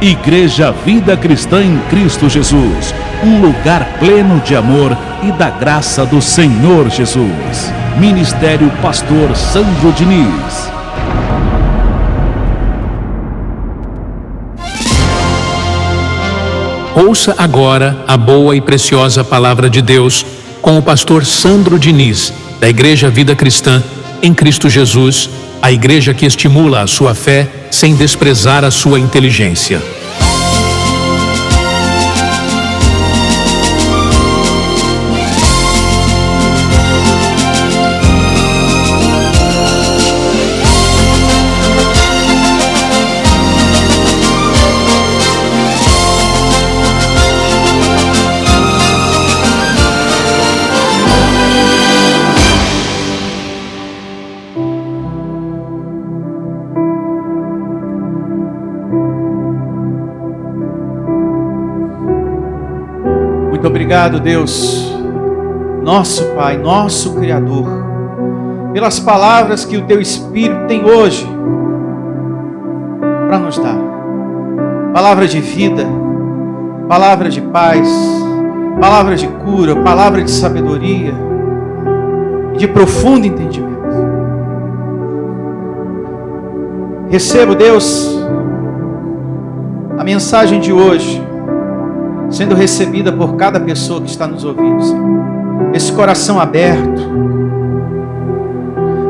Igreja Vida Cristã em Cristo Jesus, um lugar pleno de amor e da graça do Senhor Jesus. Ministério Pastor Sandro Diniz. Ouça agora a boa e preciosa palavra de Deus com o pastor Sandro Diniz, da Igreja Vida Cristã em Cristo Jesus, a igreja que estimula a sua fé sem desprezar a sua inteligência. Muito obrigado, Deus, nosso Pai, nosso Criador, pelas palavras que o Teu Espírito tem hoje para nos dar. Palavra de vida, palavra de paz, palavra de cura, palavra de sabedoria e de profundo entendimento. Recebo, Deus, a mensagem de hoje sendo recebida por cada pessoa que está nos ouvindo, Senhor. Esse coração aberto,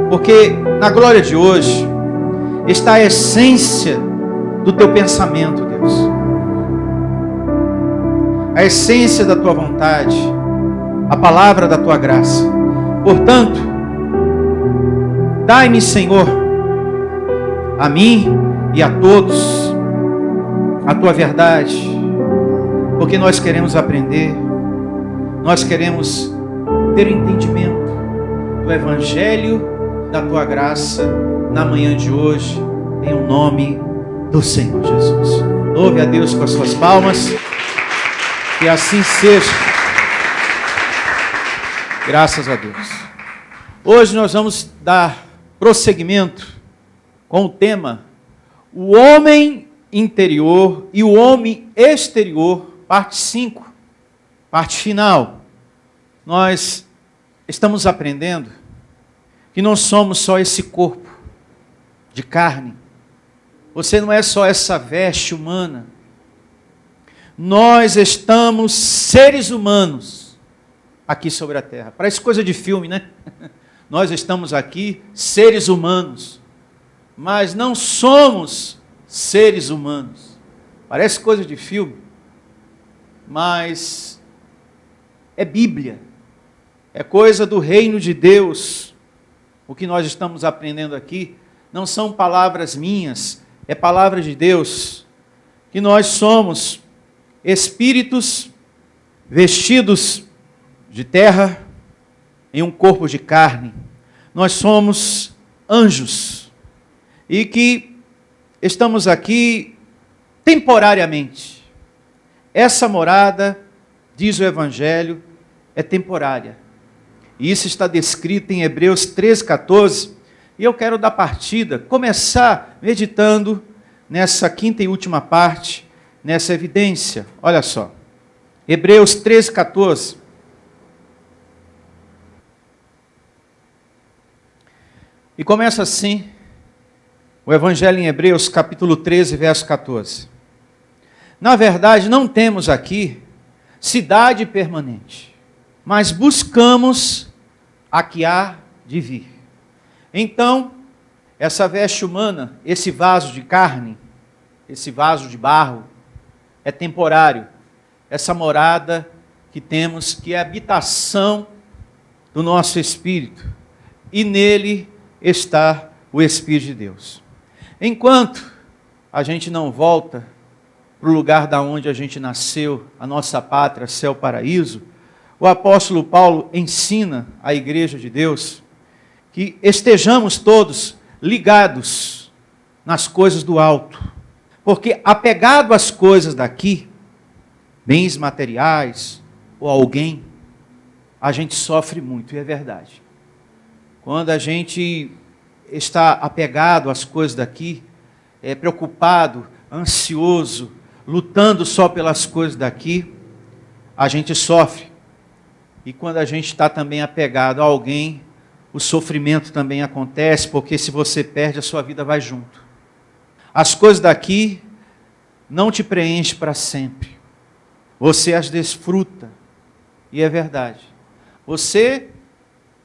porque na glória de hoje está a essência do Teu pensamento, Deus, a essência da Tua vontade, a palavra da Tua graça. Portanto, dai-me, Senhor, a mim e a todos a Tua verdade, porque nós queremos aprender, nós queremos ter entendimento do Evangelho da Tua graça na manhã de hoje, em o nome do Senhor Jesus. Louve a Deus com as suas palmas, que assim seja. Graças a Deus. Hoje nós vamos dar prosseguimento com o tema o homem interior e o homem exterior, parte 5, parte final. Nós estamos aprendendo que não somos só esse corpo de carne. Você não é só essa veste humana. Nós estamos seres humanos aqui sobre a terra. Parece coisa de filme, né? Nós estamos aqui seres humanos, mas não somos seres humanos. Parece coisa de filme, mas é Bíblia, é coisa do reino de Deus. O que nós estamos aprendendo aqui não são palavras minhas, é palavra de Deus, que nós somos espíritos vestidos de terra em um corpo de carne. Nós somos anjos e que estamos aqui temporariamente. Essa morada, diz o Evangelho, é temporária. E isso está descrito em Hebreus 13:14. E eu quero dar partida, começar meditando nessa quinta e última parte, nessa evidência. Olha só, Hebreus 13:14. E começa assim, o Evangelho em Hebreus, capítulo 13, verso 14. Na verdade, não temos aqui cidade permanente, mas buscamos a que há de vir. Então, essa veste humana, esse vaso de carne, esse vaso de barro, é temporário. Essa morada que temos, que é a habitação do nosso espírito, e nele está o Espírito de Deus. Enquanto a gente não volta para o lugar da onde a gente nasceu, a nossa pátria, céu, paraíso, o apóstolo Paulo ensina à igreja de Deus que estejamos todos ligados nas coisas do alto, porque apegado às coisas daqui, bens materiais ou alguém, a gente sofre muito, e é verdade. Quando a gente está apegado às coisas daqui, preocupado, ansioso, lutando só pelas coisas daqui, a gente sofre. E quando a gente está também apegado a alguém, o sofrimento também acontece, porque se você perde, a sua vida vai junto. As coisas daqui não te preenchem para sempre. Você as desfruta. E é verdade. Você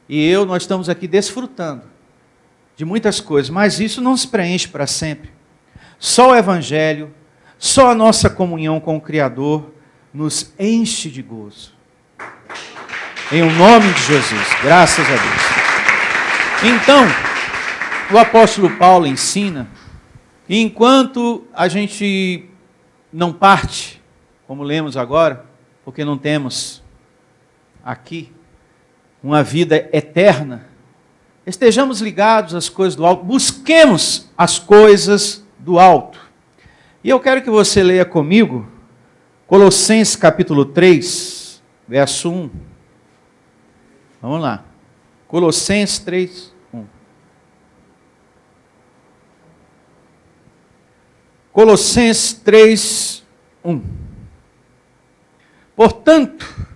e eu, nós estamos aqui desfrutando de muitas coisas, mas isso não se preenche para sempre. Só o Evangelho, só a nossa comunhão com o Criador nos enche de gozo. Em o nome de Jesus, graças a Deus. Então, o apóstolo Paulo ensina, e enquanto a gente não parte, como lemos agora, porque não temos aqui uma vida eterna, estejamos ligados às coisas do alto, busquemos as coisas do alto. E eu quero que você leia comigo Colossenses capítulo 3, verso 1. Vamos lá. Colossenses 3, 1. Colossenses 3, 1. Portanto,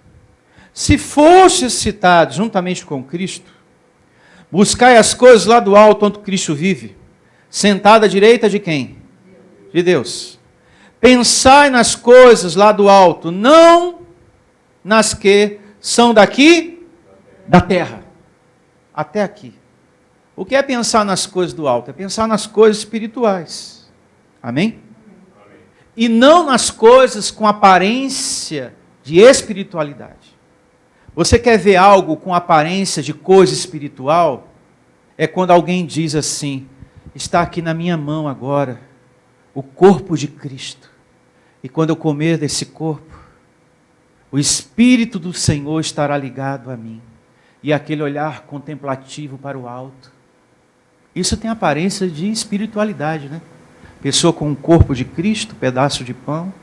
se fostes citados juntamente com Cristo, buscai as coisas lá do alto onde Cristo vive, sentado à direita de quem? De Deus. Pensai nas coisas lá do alto, não nas que são daqui, da terra. Até aqui. O que é pensar nas coisas do alto? É pensar nas coisas espirituais. Amém? E não nas coisas com aparência de espiritualidade. Você quer ver algo com aparência de coisa espiritual? É quando alguém diz assim: está aqui na minha mão agora o corpo de Cristo. E quando eu comer desse corpo, o Espírito do Senhor estará ligado a mim. E aquele olhar contemplativo para o alto. Isso tem aparência de espiritualidade, né? Pessoa com o corpo de Cristo, pedaço de pão.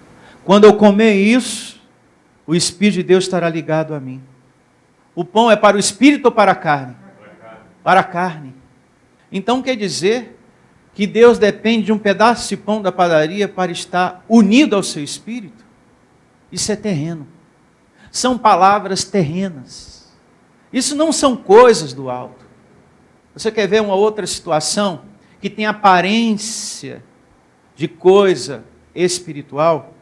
Quando eu comer isso, o Espírito de Deus estará ligado a mim. O pão é para o Espírito ou para a carne? Para a carne. Então quer dizer que Deus depende de um pedaço de pão da padaria para estar unido ao seu Espírito? Isso é terreno. São palavras terrenas. Isso não são coisas do alto. Você quer ver uma outra situação que tem aparência de coisa espiritual?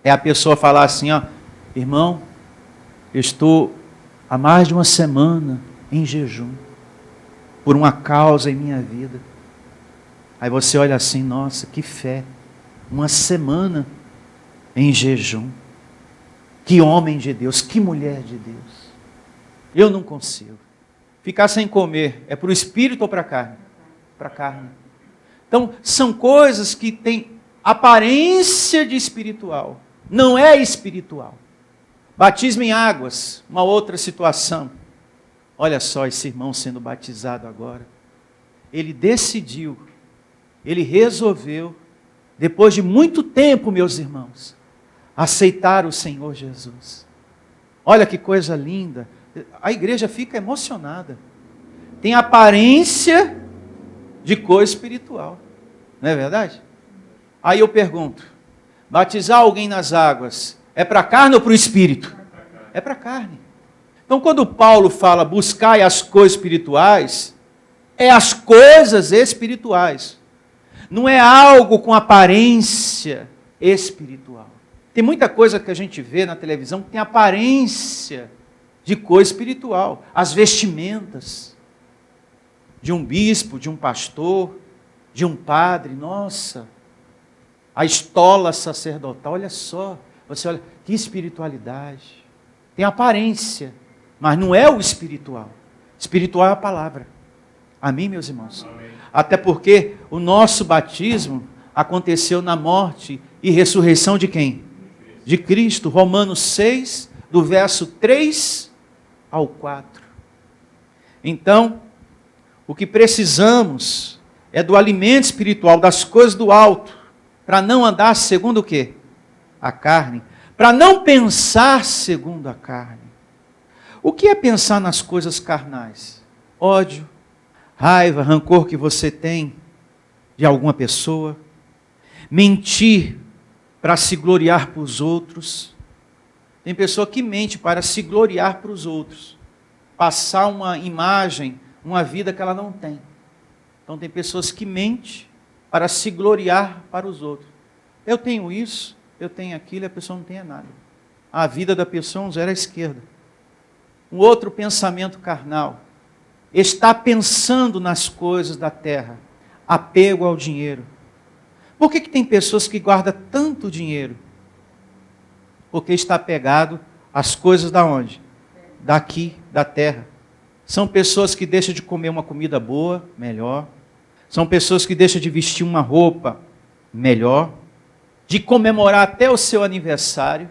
É a pessoa falar assim, ó: irmão, eu estou há mais de uma semana em jejum por uma causa em minha vida. Aí você olha assim: nossa, que fé, uma semana em jejum. Que homem de Deus, que mulher de Deus. Eu não consigo. Ficar sem comer é para o espírito ou para a carne? Para a carne. Então, são coisas que têm aparência de espiritual. Não é espiritual. Batismo em águas, uma outra situação. Olha só esse irmão sendo batizado agora. Ele decidiu, ele resolveu, depois de muito tempo, meus irmãos, aceitar o Senhor Jesus. Olha que coisa linda. A igreja fica emocionada. Tem aparência de coisa espiritual. Não é verdade? Aí eu pergunto: batizar alguém nas águas é para a carne ou para o espírito? É para a carne. Então quando Paulo fala buscai as coisas espirituais, é as coisas espirituais. Não é algo com aparência espiritual. Tem muita coisa que a gente vê na televisão que tem aparência de coisa espiritual. As vestimentas de um bispo, de um pastor, de um padre, nossa, a estola sacerdotal, olha só, você olha, que espiritualidade. Tem aparência, mas não é o espiritual. Espiritual é a palavra. Amém, meus irmãos? Amém. Até porque o nosso batismo aconteceu na morte e ressurreição de quem? De Cristo. Romanos 6, do verso 3 ao 4. Então, o que precisamos é do alimento espiritual, das coisas do alto, para não andar segundo o quê? A carne. Para não pensar segundo a carne. O que é pensar nas coisas carnais? Ódio, raiva, rancor que você tem de alguma pessoa. Mentir para se gloriar para os outros. Tem pessoa que mente para se gloriar para os outros. Passar uma imagem, uma vida que ela não tem. Então tem pessoas que mentem para se gloriar para os outros. Eu tenho isso, eu tenho aquilo, e a pessoa não tem nada. A vida da pessoa é um zero à esquerda. Um outro pensamento carnal. Está pensando nas coisas da terra. Apego ao dinheiro. Por que tem pessoas que guardam tanto dinheiro? Porque está apegado às coisas da onde? Daqui, da terra. São pessoas que deixam de comer uma comida boa, melhor. São pessoas que deixam de vestir uma roupa melhor. De comemorar até o seu aniversário.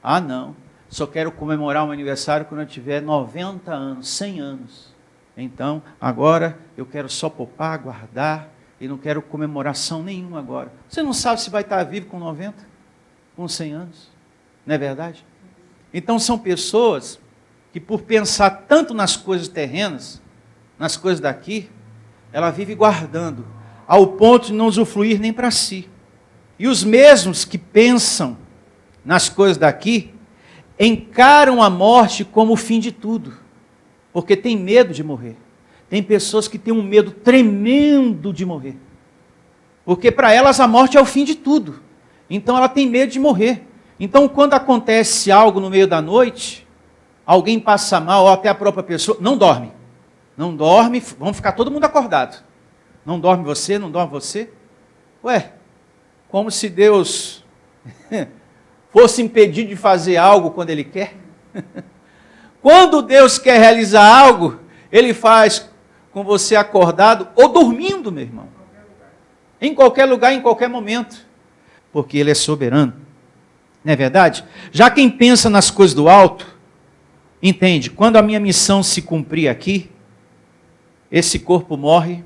Ah, não. Só quero comemorar um aniversário quando eu tiver 90 anos, 100 anos. Então, agora eu quero só poupar, guardar. E não quero comemoração nenhuma agora. Você não sabe se vai estar vivo com 90? Com 100 anos? Não é verdade? Então são pessoas que por pensar tanto nas coisas terrenas, nas coisas daqui, ela vive guardando, ao ponto de não usufruir nem para si. E os mesmos que pensam nas coisas daqui, encaram a morte como o fim de tudo, porque tem medo de morrer. Tem pessoas que têm um medo tremendo de morrer, porque para elas a morte é o fim de tudo. Então ela tem medo de morrer. Então quando acontece algo no meio da noite, alguém passa mal, ou até a própria pessoa, não dorme. Não dorme, vamos ficar todo mundo acordado. Não dorme você, não dorme você. Ué, como se Deus fosse impedido de fazer algo quando Ele quer. Quando Deus quer realizar algo, Ele faz com você acordado ou dormindo, meu irmão. Em qualquer lugar, em qualquer momento. Porque Ele é soberano. Não é verdade? Já quem pensa nas coisas do alto, entende, quando a minha missão se cumprir aqui, esse corpo morre,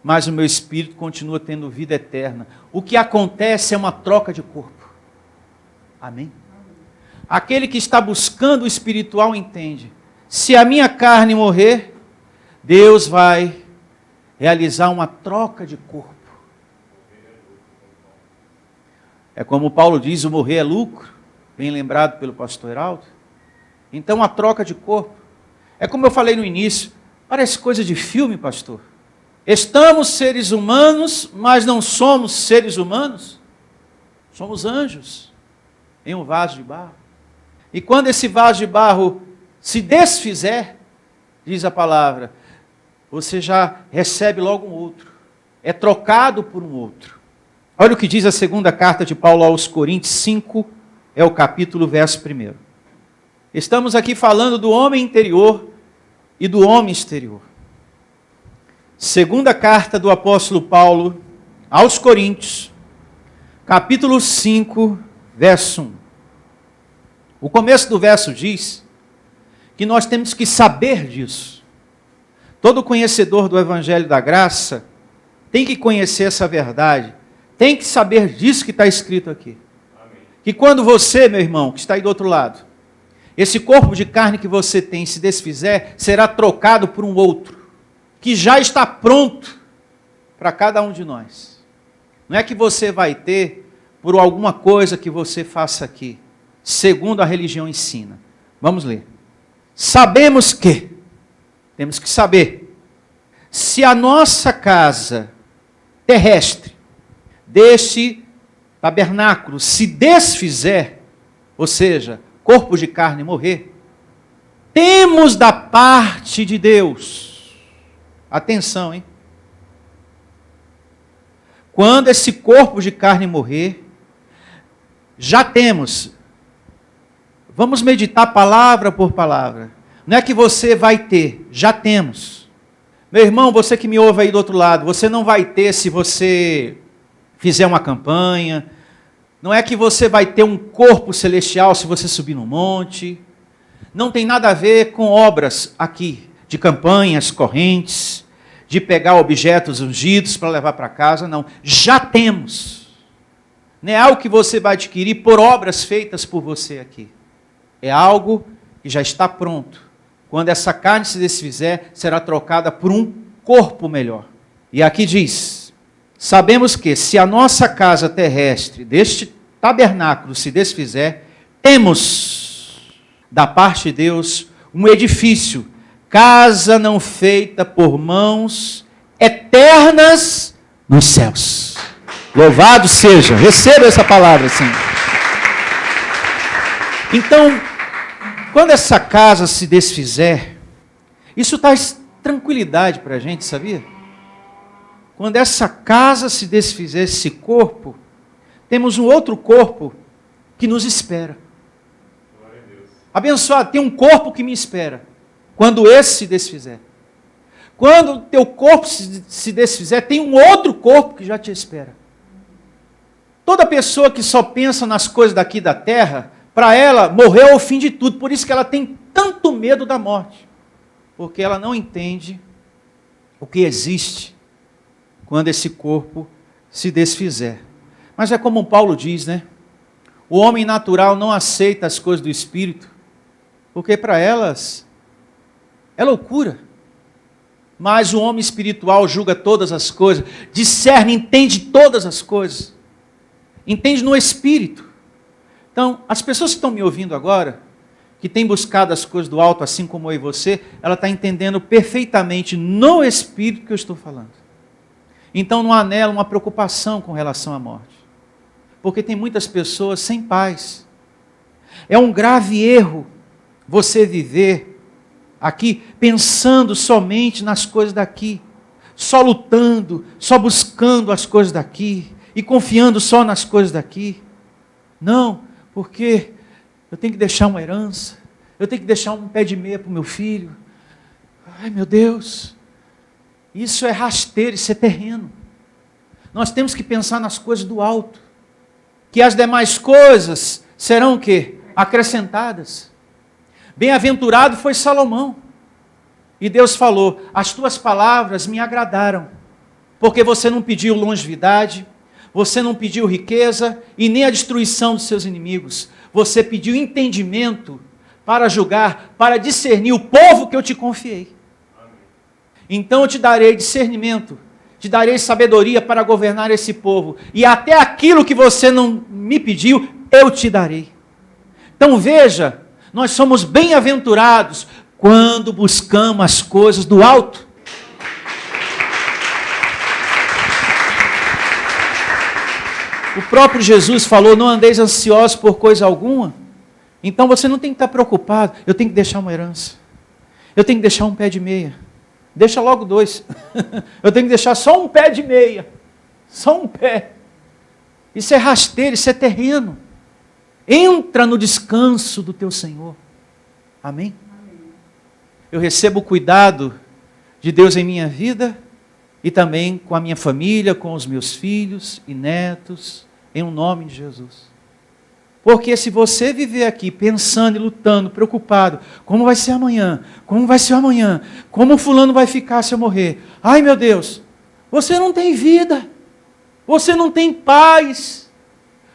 mas o meu espírito continua tendo vida eterna. O que acontece é uma troca de corpo. Amém? Aquele que está buscando o espiritual entende. Se a minha carne morrer, Deus vai realizar uma troca de corpo. É como Paulo diz, o morrer é lucro, bem lembrado pelo pastor Heraldo. Então a troca de corpo, é como eu falei no início, parece coisa de filme, pastor. Estamos seres humanos, mas não somos seres humanos. Somos anjos em um vaso de barro. E quando esse vaso de barro se desfizer, diz a palavra, você já recebe logo um outro. É trocado por um outro. Olha o que diz a segunda carta de Paulo aos Coríntios 5, é o capítulo, verso 1. Estamos aqui falando do homem interior e do homem exterior. Segunda carta do apóstolo Paulo aos Coríntios, capítulo 5, verso 1. O começo do verso diz que nós temos que saber disso. Todo conhecedor do Evangelho da Graça tem que conhecer essa verdade, tem que saber disso que está escrito aqui. Amém. Que quando você, meu irmão, que está aí do outro lado, esse corpo de carne que você tem se desfizer, será trocado por um outro, que já está pronto para cada um de nós. Não é que você vai ter por alguma coisa que você faça aqui, segundo a religião ensina. Vamos ler. Sabemos que, temos que saber, se a nossa casa terrestre, deste tabernáculo, se desfizer, ou seja, corpo de carne morrer, temos da parte de Deus, atenção, hein? Quando esse corpo de carne morrer, já temos, vamos meditar palavra por palavra, não é que você vai ter, já temos. Meu irmão, você que me ouve aí do outro lado, você não vai ter se você fizer uma campanha, não é que você vai ter um corpo celestial se você subir no monte, não tem nada a ver com obras aqui, de campanhas, correntes, de pegar objetos ungidos para levar para casa, não. Já temos. Não é algo que você vai adquirir por obras feitas por você aqui. É algo que já está pronto. Quando essa carne se desfizer, será trocada por um corpo melhor. E aqui diz, sabemos que se a nossa casa terrestre, deste tabernáculo se desfizer, temos da parte de Deus um edifício, casa não feita por mãos, eternas nos céus. Louvado seja, receba essa palavra, Senhor. Então, quando essa casa se desfizer, isso traz tranquilidade para a gente, sabia? Quando essa casa se desfizer, esse corpo, temos um outro corpo que nos espera. Abençoado, tem um corpo que me espera. Quando esse se desfizer. Quando o teu corpo se desfizer, tem um outro corpo que já te espera. Toda pessoa que só pensa nas coisas daqui da terra, para ela, morreu é o fim de tudo. Por isso que ela tem tanto medo da morte. Porque ela não entende o que existe quando esse corpo se desfizer. Mas é como Paulo diz, né? O homem natural não aceita as coisas do Espírito, porque para elas é loucura. Mas o homem espiritual julga todas as coisas, discerne, entende todas as coisas. Entende no Espírito. Então, as pessoas que estão me ouvindo agora, que têm buscado as coisas do alto, assim como eu e você, ela está entendendo perfeitamente no Espírito que eu estou falando. Então não há nela uma preocupação com relação à morte. Porque tem muitas pessoas sem paz. É um grave erro você viver aqui pensando somente nas coisas daqui, só lutando, só buscando as coisas daqui e confiando só nas coisas daqui. Não, porque eu tenho que deixar uma herança, eu tenho que deixar um pé de meia para o meu filho. Ai, meu Deus, isso é rasteiro, isso é terreno. Nós temos que pensar nas coisas do alto, que as demais coisas serão o quê? Acrescentadas. Bem-aventurado foi Salomão. E Deus falou, as tuas palavras me agradaram, porque você não pediu longevidade, você não pediu riqueza e nem a destruição dos seus inimigos. Você pediu entendimento para julgar, para discernir o povo que eu te confiei. Então eu te darei discernimento, te darei sabedoria para governar esse povo. E até aquilo que você não me pediu, eu te darei. Então veja, nós somos bem-aventurados quando buscamos as coisas do alto. O próprio Jesus falou, não andeis ansiosos por coisa alguma. Então você não tem que estar preocupado. Eu tenho que deixar uma herança. Eu tenho que deixar um pé de meia. Deixa logo 2. Eu tenho que deixar só um pé de meia. Só um pé. Isso é rasteiro, isso é terreno. Entra no descanso do teu Senhor. Amém? Eu recebo o cuidado de Deus em minha vida e também com a minha família, com os meus filhos e netos, em nome de Jesus. Porque se você viver aqui pensando e lutando, preocupado, como vai ser amanhã? Como vai ser amanhã? Como fulano vai ficar se eu morrer? Ai meu Deus, você não tem vida, você não tem paz,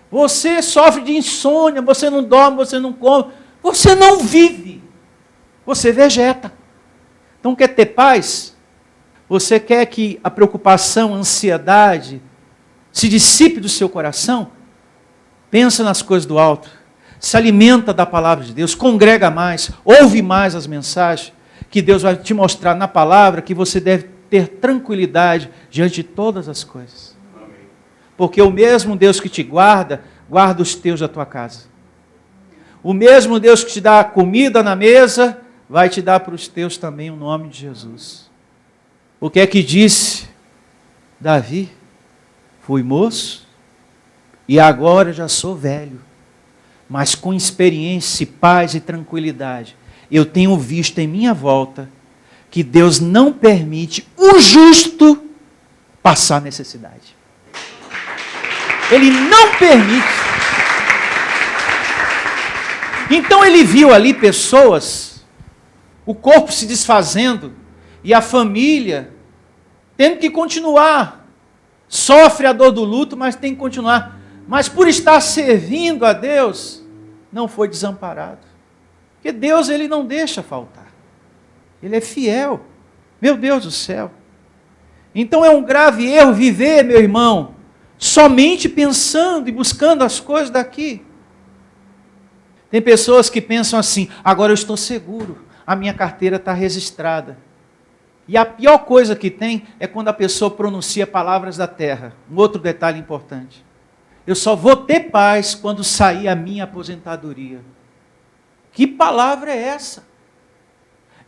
você sofre de insônia, você não dorme, você não come, você não vive, você vegeta. Então quer ter paz? Você quer que a preocupação, a ansiedade se dissipe do seu coração? Pensa nas coisas do alto, se alimenta da palavra de Deus, congrega mais, ouve mais as mensagens, que Deus vai te mostrar na palavra que você deve ter tranquilidade diante de todas as coisas. Amém. Porque o mesmo Deus que te guarda, guarda os teus da tua casa. O mesmo Deus que te dá comida na mesa, vai te dar para os teus também, em nome de Jesus. O que é que disse Davi? Fui moço, e agora já sou velho, mas com experiência, paz e tranquilidade, eu tenho visto em minha volta que Deus não permite o justo passar necessidade. Ele não permite. Então ele viu ali pessoas, o corpo se desfazendo, e a família tendo que continuar. Sofre a dor do luto, mas tem que continuar. Mas por estar servindo a Deus, não foi desamparado. Porque Deus, Ele não deixa faltar. Ele é fiel. Meu Deus do céu. Então é um grave erro viver, meu irmão, somente pensando e buscando as coisas daqui. Tem pessoas que pensam assim: agora eu estou seguro, a minha carteira está registrada. E a pior coisa que tem é quando a pessoa pronuncia palavras da terra. Um outro detalhe importante: eu só vou ter paz quando sair a minha aposentadoria. Que palavra é essa?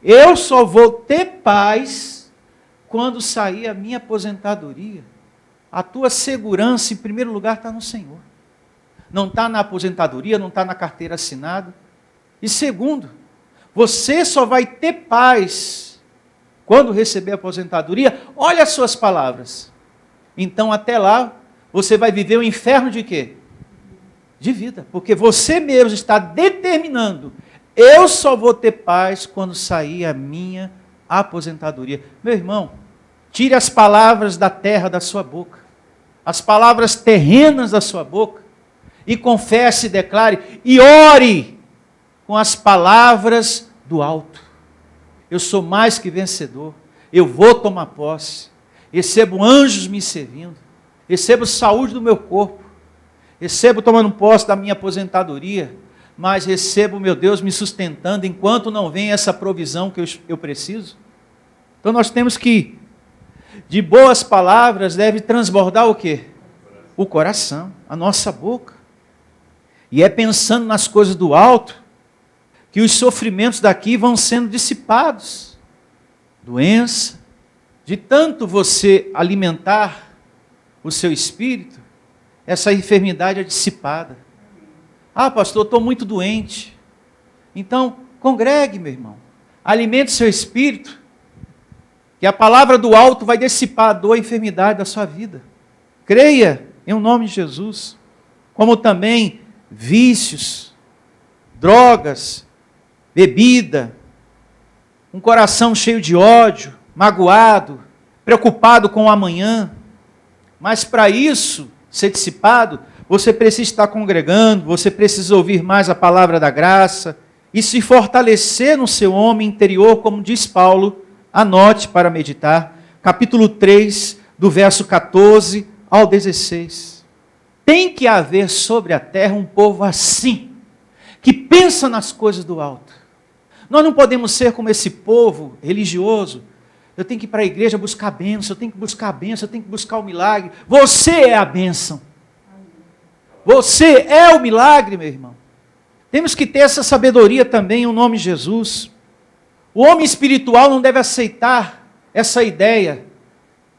Eu só vou ter paz quando sair a minha aposentadoria. A tua segurança, em primeiro lugar, está no Senhor. Não está na aposentadoria, não está na carteira assinada. E segundo, você só vai ter paz quando receber a aposentadoria. Olha as suas palavras. Então, até lá, você vai viver o inferno de quê? De vida. Porque você mesmo está determinando: eu só vou ter paz quando sair a minha aposentadoria. Meu irmão, tire as palavras da terra da sua boca, as palavras terrenas da sua boca, e confesse, declare e ore com as palavras do alto. Eu sou mais que vencedor, eu vou tomar posse, recebo anjos me servindo, recebo saúde do meu corpo, recebo tomando posse da minha aposentadoria, mas recebo, meu Deus, me sustentando enquanto não vem essa provisão que eu preciso. Então nós temos que, de boas palavras, deve transbordar o quê? O coração, a nossa boca. E é pensando nas coisas do alto que os sofrimentos daqui vão sendo dissipados. Doença, de tanto você alimentar o seu espírito, essa enfermidade é dissipada. Ah, pastor, eu estou muito doente. Então, congregue, meu irmão. Alimente seu espírito, que a palavra do alto vai dissipar a dor e a enfermidade da sua vida. Creia em nome de Jesus. Como também vícios, drogas, bebida, um coração cheio de ódio, magoado, preocupado com o amanhã. Mas para isso ser dissipado, você precisa estar congregando, você precisa ouvir mais a palavra da graça e se fortalecer no seu homem interior, como diz Paulo. Anote para meditar, capítulo 3, do verso 14 ao 16. Tem que haver sobre a terra um povo assim, que pensa nas coisas do alto. Nós não podemos ser como esse povo religioso. Eu tenho que ir para a igreja buscar a bênção, eu tenho que buscar a bênção, eu tenho que buscar o milagre. Você é a bênção. Você é o milagre, meu irmão. Temos que ter essa sabedoria também, em nome de Jesus. O homem espiritual não deve aceitar essa ideia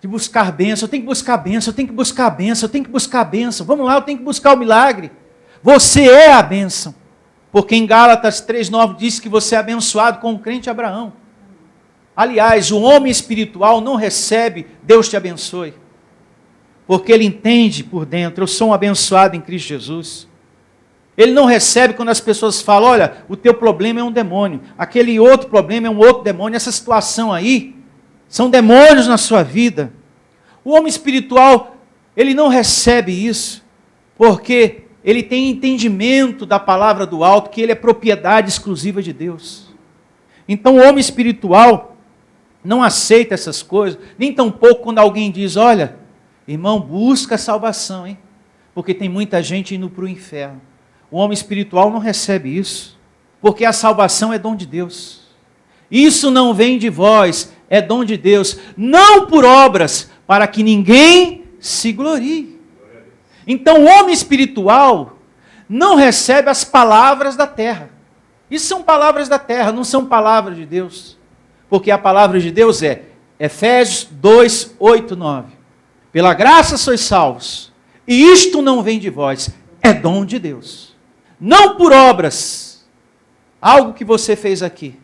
de buscar bênção. Eu tenho que buscar bênção, eu tenho que buscar bênção, eu tenho que buscar bênção. Vamos lá, eu tenho que buscar o milagre. Você é a bênção. Porque em Gálatas 3,9 diz que você é abençoado com o crente Abraão. Aliás, o homem espiritual não recebe Deus te abençoe. Porque ele entende por dentro: eu sou um abençoado em Cristo Jesus. Ele não recebe quando as pessoas falam: olha, o teu problema é um demônio, aquele outro problema é um outro demônio, essa situação aí são demônios na sua vida. O homem espiritual, ele não recebe isso, porque ele tem entendimento da palavra do alto, que ele é propriedade exclusiva de Deus. Então o homem espiritual não aceita essas coisas, nem tampouco quando alguém diz: olha, irmão, busca a salvação, hein? Porque tem muita gente indo para o inferno. O homem espiritual não recebe isso, porque a salvação é dom de Deus. Isso não vem de vós, é dom de Deus, não por obras, para que ninguém se glorie. Então o homem espiritual não recebe as palavras da terra. Isso são palavras da terra, não são palavras de Deus. Porque a palavra de Deus é Efésios 2, 8, 9. Pela graça sois salvos, e isto não vem de vós, é dom de Deus. Não por obras, algo que você fez aqui,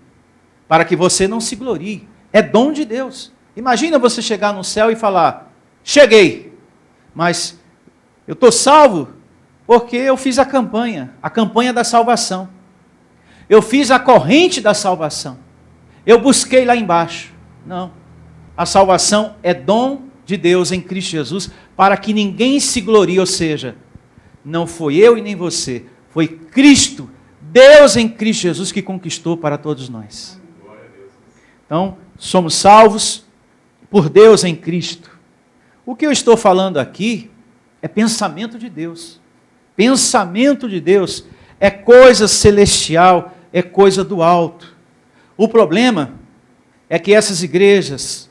para que você não se glorie, é dom de Deus. Imagina você chegar no céu e falar: cheguei, mas eu estou salvo porque eu fiz a campanha da salvação. Eu fiz a corrente da salvação. Eu busquei lá embaixo. Não, a salvação é dom de Deus em Cristo Jesus, para que ninguém se glorie, ou seja, não foi eu e nem você, foi Cristo, Deus em Cristo Jesus que conquistou para todos nós. Então, somos salvos por Deus em Cristo. O que eu estou falando aqui É pensamento de Deus. Pensamento de Deus é coisa celestial, é coisa do alto. O problema é que essas igrejas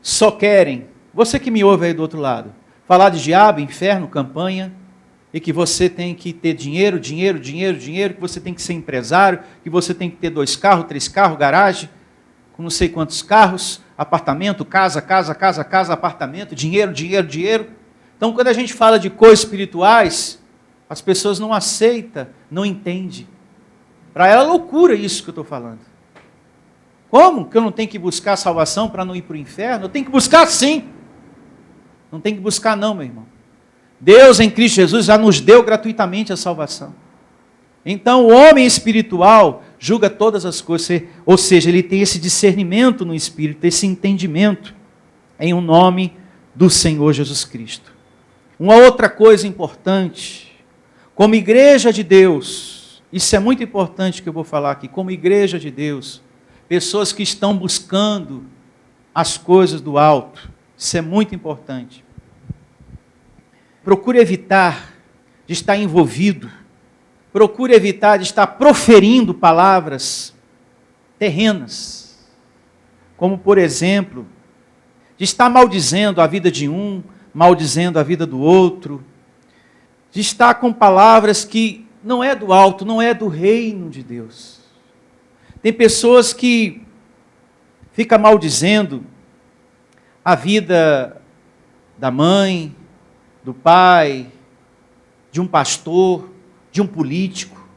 só querem, você que me ouve aí do outro lado, falar de diabo, inferno, campanha, e que você tem que ter dinheiro, dinheiro, dinheiro, dinheiro, que você tem que ser empresário, que você tem que ter 2 carros, 3 carros, garagem, com não sei quantos carros, apartamento, casa, apartamento, dinheiro, dinheiro, dinheiro. Então, quando a gente fala de coisas espirituais, as pessoas não aceitam, não entendem. Para ela é loucura isso que eu estou falando. Como que eu não tenho que buscar salvação para não ir para o inferno? Eu tenho que buscar sim. Não tem que buscar não, meu irmão. Deus em Cristo Jesus já nos deu gratuitamente a salvação. Então o homem espiritual julga todas as coisas, ou seja, ele tem esse discernimento no espírito, esse entendimento em um nome do Senhor Jesus Cristo. Uma outra coisa importante, como igreja de Deus, isso é muito importante que eu vou falar aqui, como igreja de Deus, pessoas que estão buscando as coisas do alto, isso é muito importante. Procure evitar de estar envolvido, procure evitar de estar proferindo palavras terrenas, como por exemplo, de estar maldizendo a vida de um, maldizendo a vida do outro, de estar com palavras que não é do alto, não é do reino de Deus. Tem pessoas que ficam maldizendo a vida da mãe, do pai, de um pastor, de um político.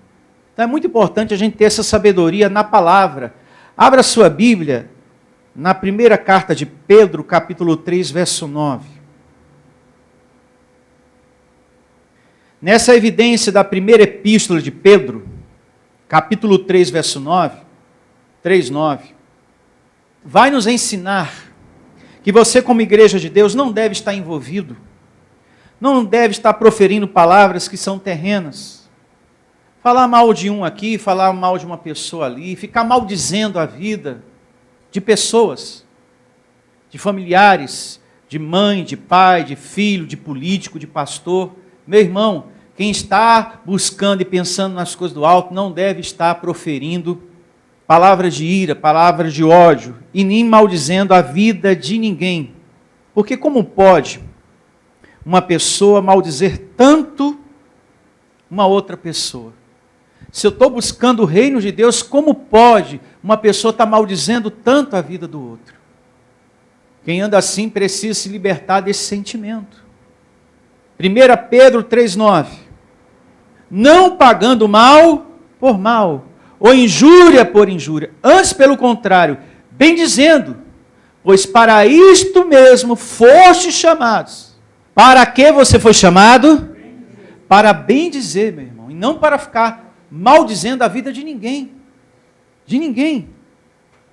Então é muito importante a gente ter essa sabedoria na palavra. Abra sua Bíblia na primeira carta de Pedro, capítulo 3, verso 9. Nessa evidência da primeira epístola de Pedro, capítulo 3, verso 9, 3:9, vai nos ensinar que você, como igreja de Deus, não deve estar envolvido, não deve estar proferindo palavras que são terrenas. Falar mal de um aqui, falar mal de uma pessoa ali, ficar maldizendo a vida de pessoas, de familiares, de mãe, de pai, de filho, de político, de pastor. Meu irmão, quem está buscando e pensando nas coisas do alto não deve estar proferindo palavras de ira, palavras de ódio, e nem maldizendo a vida de ninguém. Porque como pode uma pessoa maldizer tanto uma outra pessoa? Se eu estou buscando o reino de Deus, como pode uma pessoa estar maldizendo tanto a vida do outro? Quem anda assim precisa se libertar desse sentimento. 1 Pedro 3:9. Não pagando mal por mal, ou injúria por injúria, antes pelo contrário, bem dizendo, pois para isto mesmo foste chamados. Para que você foi chamado? Para bem dizer, meu irmão, e não para ficar maldizendo a vida de ninguém. De ninguém.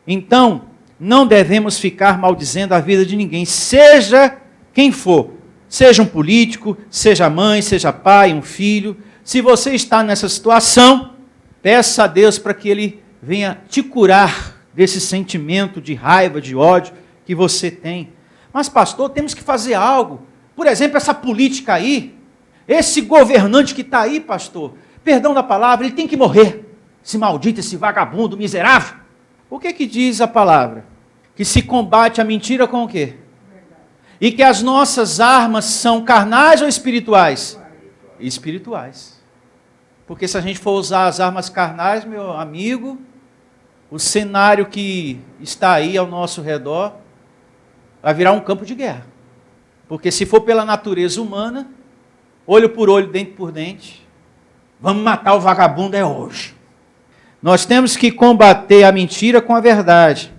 Então, não devemos ficar maldizendo a vida de ninguém, seja quem for. Seja um político, seja mãe, seja pai, um filho. Se você está nessa situação, peça a Deus para que Ele venha te curar desse sentimento de raiva, de ódio que você tem. Mas pastor, temos que fazer algo. Por exemplo, essa política aí, esse governante que está aí, pastor, perdão da palavra, ele tem que morrer. Esse maldito, esse vagabundo, miserável. O que diz a palavra? Que se combate a mentira com o quê? E que as nossas armas são carnais ou espirituais? Espirituais. Porque se a gente for usar as armas carnais, meu amigo, o cenário que está aí ao nosso redor vai virar um campo de guerra. Porque se for pela natureza humana, olho por olho, dente por dente, vamos matar o vagabundo é hoje. Nós temos que combater a mentira com a verdade,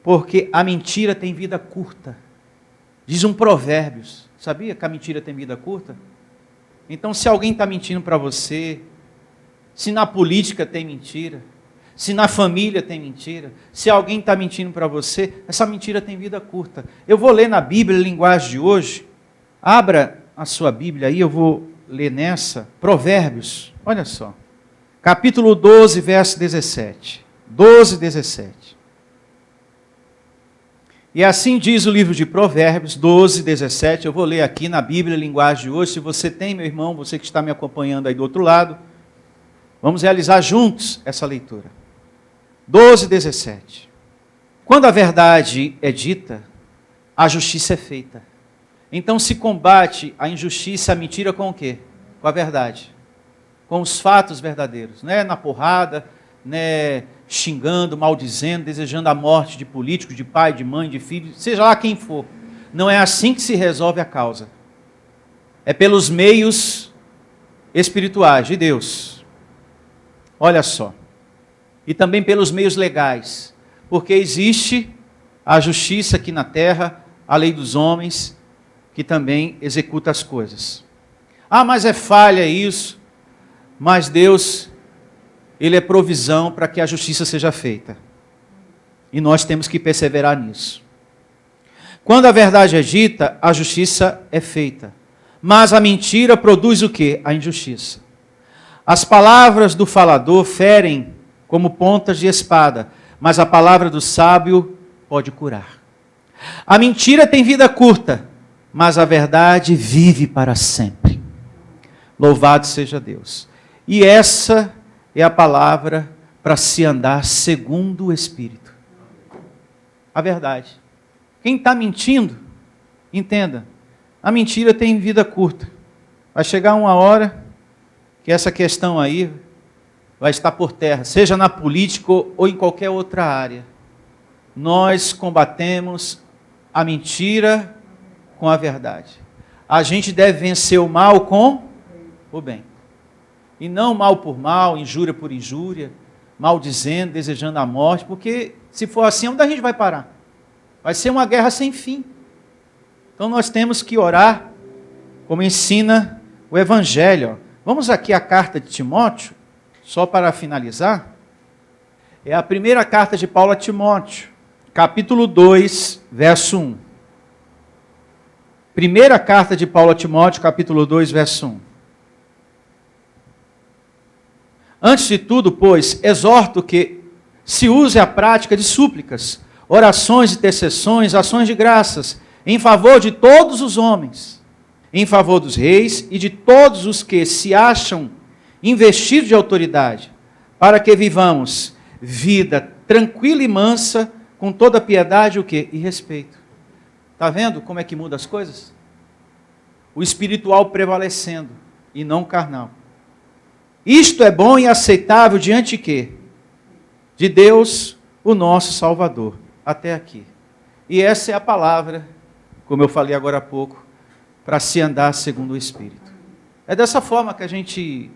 porque a mentira tem vida curta. Diz um Provérbios, sabia que a mentira tem vida curta? Então, se alguém está mentindo para você, se na política tem mentira, se na família tem mentira, se alguém está mentindo para você, essa mentira tem vida curta. Eu vou ler na Bíblia, a linguagem de hoje. Abra a sua Bíblia aí, eu vou ler nessa. Provérbios, olha só. Capítulo 12, verso 17. 12, 17. E assim diz o livro de Provérbios 12, 17. Eu vou ler aqui na Bíblia, linguagem de hoje. Se você tem, meu irmão, você que está me acompanhando aí do outro lado, vamos realizar juntos essa leitura. 12, 17. Quando a verdade é dita, a justiça é feita. Então se combate a injustiça, a mentira com o quê? Com a verdade. Com os fatos verdadeiros. Não é na porrada, não é xingando, maldizendo, desejando a morte de políticos, de pai, de mãe, de filho, seja lá quem for. Não é assim que se resolve a causa. É pelos meios espirituais de Deus. Olha só. E também pelos meios legais. Porque existe a justiça aqui na terra, a lei dos homens, que também executa as coisas. Ah, mas é falha isso. Mas Deus, Ele é provisão para que a justiça seja feita. E nós temos que perseverar nisso. Quando a verdade é dita, a justiça é feita. Mas a mentira produz o quê? A injustiça. As palavras do falador ferem como pontas de espada, mas a palavra do sábio pode curar. A mentira tem vida curta, mas a verdade vive para sempre. Louvado seja Deus. E essa é a palavra para se andar segundo o Espírito. A verdade. Quem está mentindo, entenda, a mentira tem vida curta. Vai chegar uma hora que essa questão aí vai estar por terra, seja na política ou em qualquer outra área. Nós combatemos a mentira com a verdade. A gente deve vencer o mal com o bem. E não mal por mal, injúria por injúria, maldizendo, desejando a morte, porque se for assim, onde a gente vai parar? Vai ser uma guerra sem fim. Então nós temos que orar, como ensina o Evangelho. Vamos aqui à carta de Timóteo, só para finalizar. É a primeira carta de Paulo a Timóteo, capítulo 2, verso 1. Primeira carta de Paulo a Timóteo, capítulo 2, verso 1. Antes de tudo, pois, exorto que se use a prática de súplicas, orações, intercessões, ações de graças, em favor de todos os homens, em favor dos reis e de todos os que se acham investidos de autoridade, para que vivamos vida tranquila e mansa, com toda piedade o quê? E respeito. Está vendo como é que muda as coisas? O espiritual prevalecendo e não o carnal. Isto é bom e aceitável diante de quê? De Deus, o nosso Salvador. Até aqui. E essa é a palavra, como eu falei agora há pouco, para se andar segundo o Espírito. É dessa forma que a gente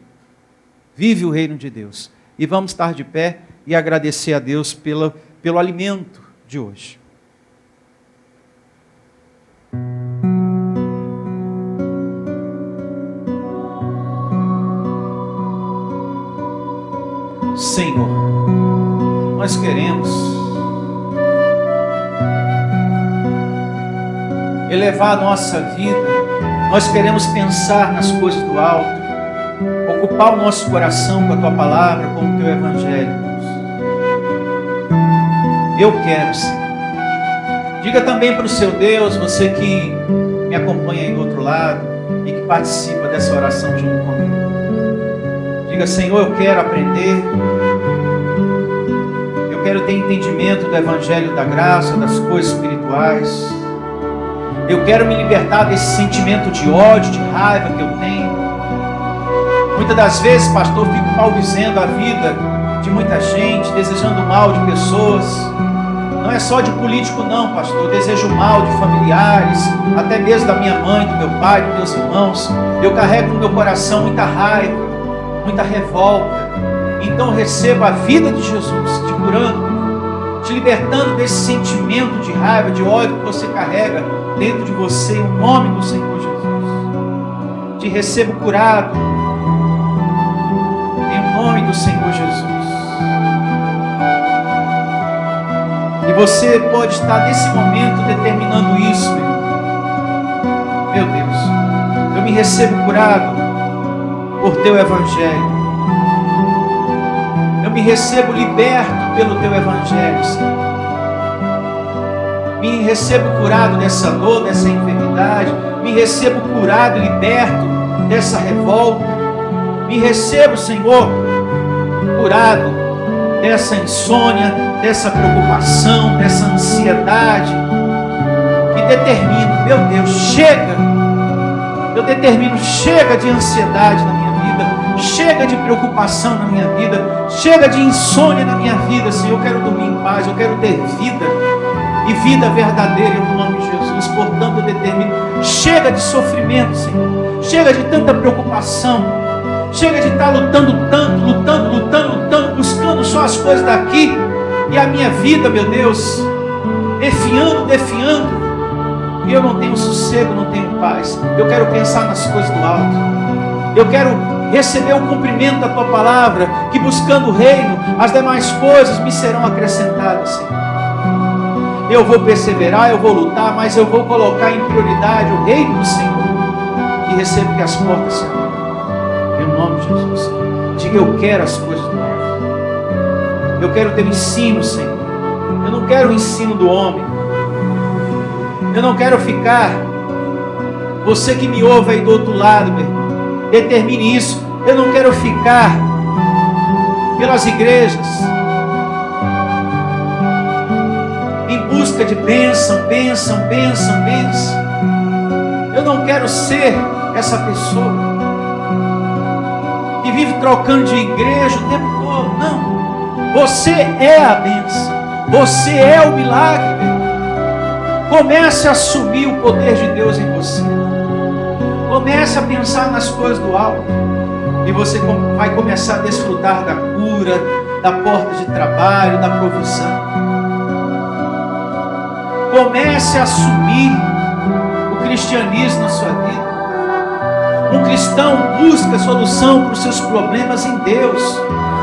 vive o reino de Deus. E vamos estar de pé e agradecer a Deus pelo alimento de hoje. Senhor, nós queremos elevar a nossa vida, nós queremos pensar nas coisas do alto, ocupar o nosso coração com a Tua palavra, com o Teu Evangelho, Deus. Eu quero, Senhor. Diga também para o seu Deus, você que me acompanha aí do outro lado e que participa dessa oração junto comigo. Diga, Senhor, eu quero aprender, eu quero ter entendimento do Evangelho da graça, das coisas espirituais. Eu quero me libertar desse sentimento de ódio, de raiva que eu tenho. Muitas das vezes, pastor, fico maldizendo a vida de muita gente, desejando mal de pessoas. Não é só de político não, pastor. Eu desejo mal de familiares, até mesmo da minha mãe, do meu pai, dos meus irmãos. Eu carrego no meu coração muita raiva, muita revolta. Então receba a vida de Jesus, te curando, te libertando desse sentimento de raiva, de ódio que você carrega dentro de você, em nome do Senhor Jesus. Te recebo curado, em nome do Senhor Jesus. E você pode estar nesse momento determinando isso, meu Deus. Eu me recebo curado por Teu Evangelho. Eu me recebo liberto pelo Teu Evangelho, Senhor. Me recebo curado dessa dor, dessa enfermidade. Me recebo curado e liberto dessa revolta. Me recebo, Senhor, curado dessa insônia, dessa preocupação, dessa ansiedade. E determino, meu Deus, chega. Eu determino, chega de ansiedade na minha vida. Chega de preocupação na minha vida. Chega de insônia na minha vida, Senhor. Eu quero dormir em paz, eu quero ter vida. E vida verdadeira no nome de Jesus. Portanto, eu determino, chega de sofrimento, Senhor. Chega de tanta preocupação. Chega de estar lutando tanto, buscando só as coisas daqui. E a minha vida, meu Deus, defiando. E eu não tenho sossego, não tenho paz. Eu quero pensar nas coisas do alto. Eu quero receber o cumprimento da Tua palavra, que buscando o reino, as demais coisas me serão acrescentadas, Senhor. Eu vou perseverar, eu vou lutar, mas eu vou colocar em prioridade o reino do Senhor. E recebo que as portas se abram. Em nome de Jesus. Diga, eu quero as coisas do alto. Eu quero ter ensino, Senhor. Eu não quero o ensino do homem. Eu não quero ficar. Você que me ouve aí do outro lado, meu irmão, determine isso. Eu não quero ficar pelas igrejas em busca de bênção. Eu não quero ser essa pessoa que vive trocando de igreja o tempo todo. Não. Você é a bênção. Você é o milagre, meu irmão. Comece a assumir o poder de Deus em você. Comece a pensar nas coisas do alto. E você vai começar a desfrutar da cura, da porta de trabalho, da provisão. Comece a assumir o cristianismo na sua vida. Um cristão busca solução para os seus problemas em Deus.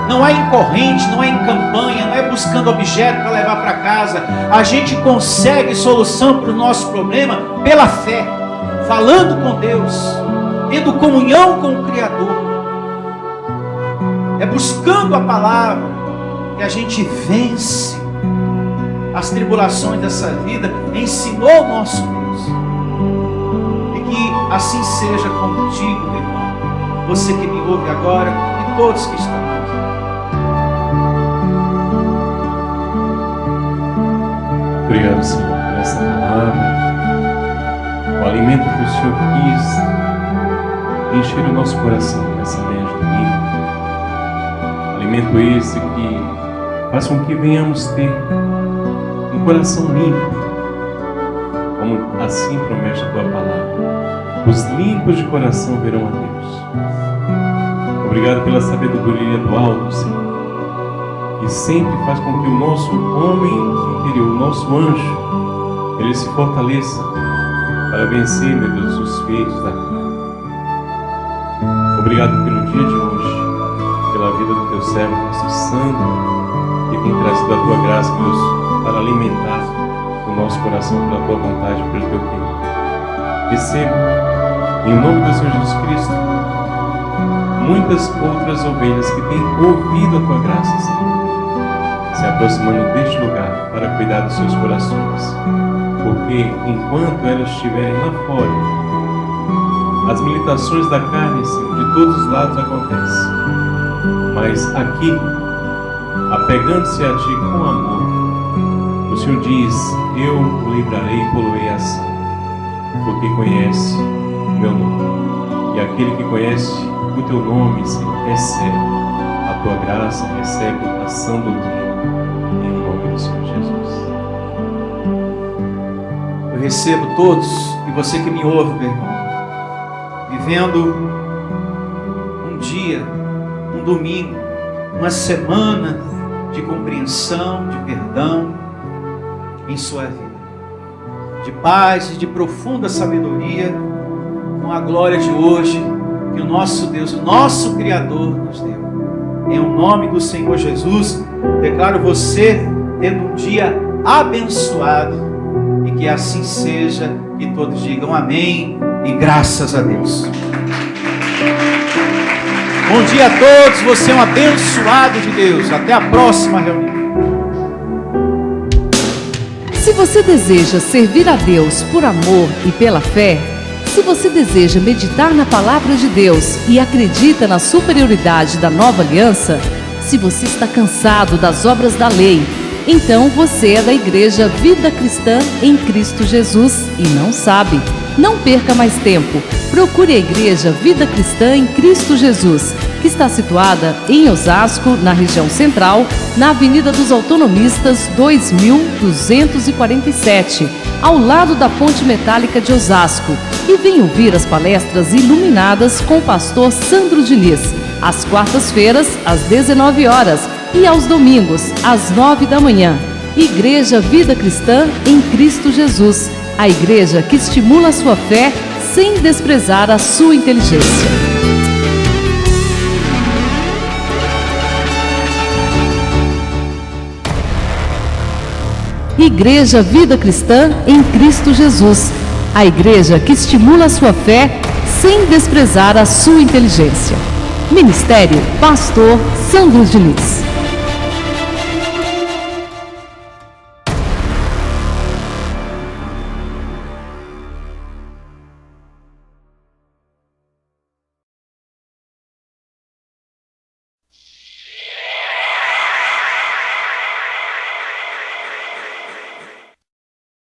Não é em corrente, não é em campanha, não é buscando objeto para levar para casa. A gente consegue solução para o nosso problema pela fé, falando com Deus, tendo comunhão com o Criador. É buscando a palavra que a gente vence as tribulações dessa vida. Ensinou o nosso Deus. E que assim seja contigo, meu irmão. Você que me ouve agora e todos que estão aqui. Obrigado, Senhor, por essa palavra, o alimento que o Senhor quis encher o nosso coração nessa manhã de domingo. Alimento esse que faz com que venhamos ter um coração limpo, como assim promete a Tua palavra. Os limpos de coração verão a Deus. Obrigado pela sabedoria do alto, Senhor, que sempre faz com que o nosso homem interior, o nosso anjo, ele se fortaleça para vencer, meu Deus, os feitos da carne. Obrigado pelo dia de hoje, pela vida do Teu servo, Pastor Sandro, que tem trazido a Tua graça, Deus, para alimentar o nosso coração pela Tua vontade, pelo Teu reino. Receba, em nome do Senhor Jesus Cristo, muitas outras ovelhas que têm ouvido a Tua graça, Senhor, se aproximando deste lugar para cuidar dos seus corações. Porque enquanto elas estiverem lá fora, as militações da carne, Senhor, de todos os lados acontecem. Mas aqui, apegando-se a Ti com amor, o Senhor diz, eu o livrarei e poluei a ação, porque conhece o meu nome. E aquele que conhece o Teu nome, Senhor, recebe a Tua graça, recebe a ação do Teu. Em nome do Senhor Jesus. Eu recebo todos, e você que me ouve, meu irmão, vivendo um dia, um domingo, uma semana de compreensão, de perdão em sua vida, de paz e de profunda sabedoria, com a glória de hoje que o nosso Deus, o nosso Criador nos deu. Em nome do Senhor Jesus, declaro você tendo um dia abençoado, e que assim seja, e todos digam amém e graças a Deus. Bom dia a todos, você é um abençoado de Deus. Até a próxima reunião. Se você deseja servir a Deus por amor e pela fé, se você deseja meditar na palavra de Deus e acredita na superioridade da nova aliança, se você está cansado das obras da lei, então você é da Igreja Vida Cristã em Cristo Jesus e não sabe. Não perca mais tempo. Procure a Igreja Vida Cristã em Cristo Jesus, que está situada em Osasco, na região central, na Avenida dos Autonomistas 2247, ao lado da Ponte Metálica de Osasco. E venha ouvir as palestras iluminadas com o pastor Sandro Diniz, às quartas-feiras, às 19 horas, e aos domingos, às 9 da manhã. Igreja Vida Cristã em Cristo Jesus, a igreja que estimula a sua fé sem desprezar a sua inteligência. Igreja Vida Cristã em Cristo Jesus, a igreja que estimula a sua fé sem desprezar a sua inteligência. Ministério Pastor Sandro Diniz.